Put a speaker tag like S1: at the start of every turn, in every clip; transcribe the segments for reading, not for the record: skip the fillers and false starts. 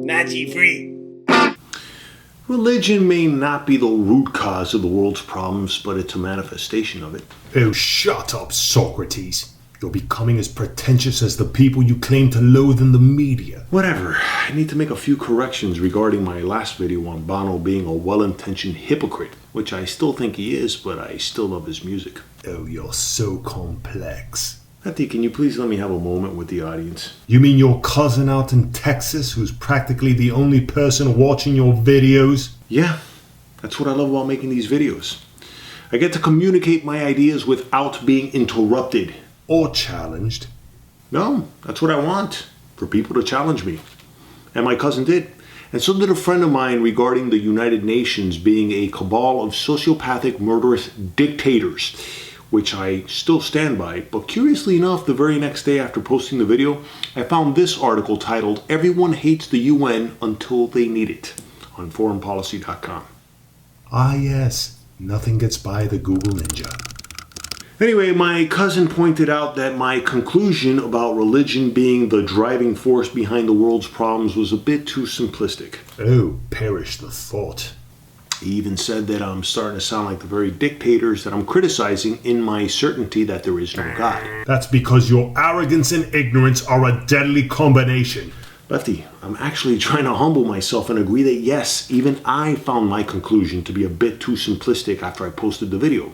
S1: Nachi free.
S2: Religion may not be the root cause of the world's problems, but it's a manifestation of it.
S3: Oh, shut up, Socrates. You're becoming as pretentious as the people you claim to loathe in the media.
S2: Whatever. I need to make a few corrections regarding my last video on Bono being a well-intentioned hypocrite, which I still think he is, but I still love his music.
S3: Oh, you're so complex.
S2: Lefty, can you please let me have a moment with the audience?
S3: You mean your cousin out in Texas, who's practically the only person watching your videos?
S2: Yeah, that's what I love about making these videos. I get to communicate my ideas without being interrupted.
S3: Or challenged.
S2: No, that's what I want, for people to challenge me. And my cousin did. And so did a friend of mine regarding the United Nations being a cabal of sociopathic, murderous dictators, which I still stand by. But curiously enough, the very next day after posting the video, I found this article titled, "Everyone Hates the UN Until They Need It," on foreignpolicy.com.
S3: Ah yes, nothing gets by the Google Ninja.
S2: Anyway, my cousin pointed out that my conclusion about religion being the driving force behind the world's problems was a bit too simplistic.
S3: Oh, perish the thought.
S2: He even said that I'm starting to sound like the very dictators that I'm criticizing in my certainty that there is no God.
S3: That's because your arrogance and ignorance are a deadly combination.
S2: Lefty, I'm actually trying to humble myself and agree that yes, even I found my conclusion to be a bit too simplistic after I posted the video.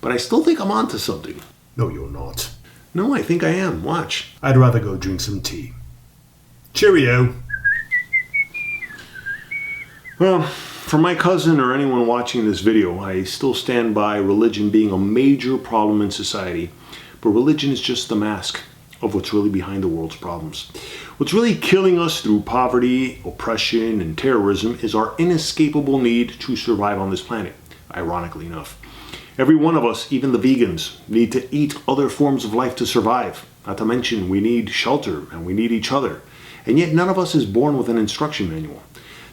S2: But I still think I'm onto something.
S3: No, you're not.
S2: No, I think I am. Watch.
S3: I'd rather go drink some tea. Cheerio.
S2: Well, for my cousin or anyone watching this video, I still stand by religion being a major problem in society. But religion is just the mask of what's really behind the world's problems. What's really killing us through poverty, oppression, and terrorism is our inescapable need to survive on this planet, ironically enough. Every one of us, even the vegans, need to eat other forms of life to survive. Not to mention, we need shelter and we need each other. And yet none of us is born with an instruction manual.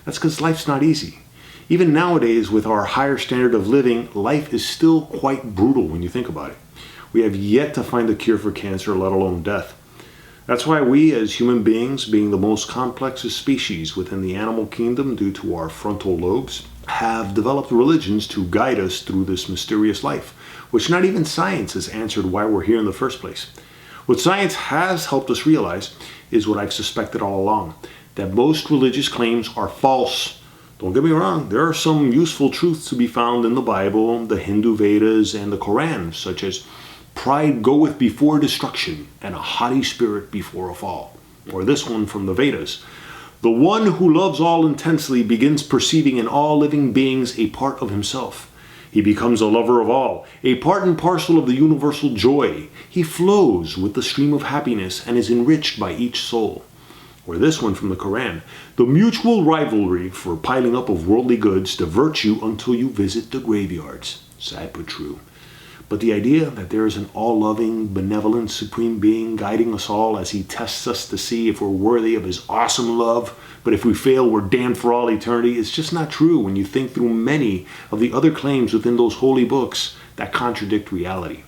S2: That's because life's not easy. Even nowadays, with our higher standard of living, life is still quite brutal when you think about it. We have yet to find a cure for cancer, let alone death. That's why we, as human beings, being the most complex of species within the animal kingdom due to our frontal lobes, have developed religions to guide us through this mysterious life, which not even science has answered why we're here in the first place. What science has helped us realize is what I've suspected all along, that most religious claims are false. Don't get me wrong, there are some useful truths to be found in the Bible, the Hindu Vedas, and the Quran, such as pride goeth before destruction and a haughty spirit before a fall. Or this one from the Vedas. The one who loves all intensely begins perceiving in all living beings a part of himself. He becomes a lover of all, a part and parcel of the universal joy. He flows with the stream of happiness and is enriched by each soul. Or this one from the Quran. The mutual rivalry for piling up of worldly goods divert you until you visit the graveyards. Sad but true. But the idea that there is an all-loving, benevolent, supreme being guiding us all as he tests us to see if we're worthy of his awesome love, but if we fail, we're damned for all eternity, is just not true when you think through many of the other claims within those holy books that contradict reality.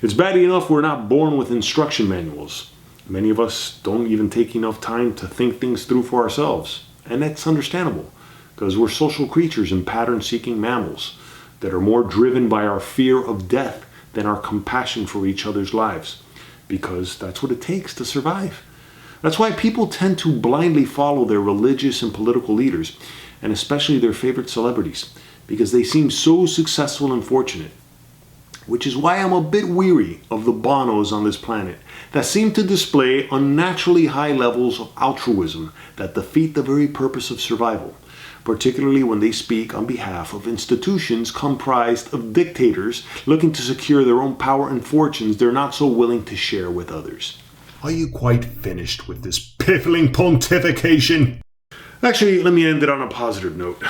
S2: It's bad enough we're not born with instruction manuals. Many of us don't even take enough time to think things through for ourselves. And that's understandable, because we're social creatures and pattern-seeking mammals that are more driven by our fear of death than our compassion for each other's lives, because that's what it takes to survive. That's why people tend to blindly follow their religious and political leaders, and especially their favorite celebrities, because they seem so successful and fortunate. Which is why I'm a bit weary of the Bonos on this planet that seem to display unnaturally high levels of altruism that defeat the very purpose of survival, particularly when they speak on behalf of institutions comprised of dictators looking to secure their own power and fortunes they're not so willing to share with others.
S3: Are you quite finished with this piffling pontification?
S2: Actually, let me end it on a positive note.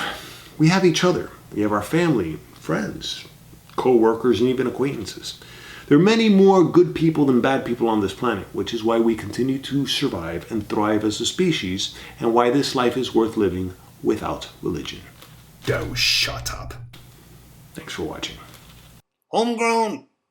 S2: We have each other. We have our family, friends, co-workers, and even acquaintances. There are many more good people than bad people on this planet, which is why we continue to survive and thrive as a species, and why this life is worth living without religion.
S3: Oh, shut up.
S2: Thanks for watching.
S1: Homegrown.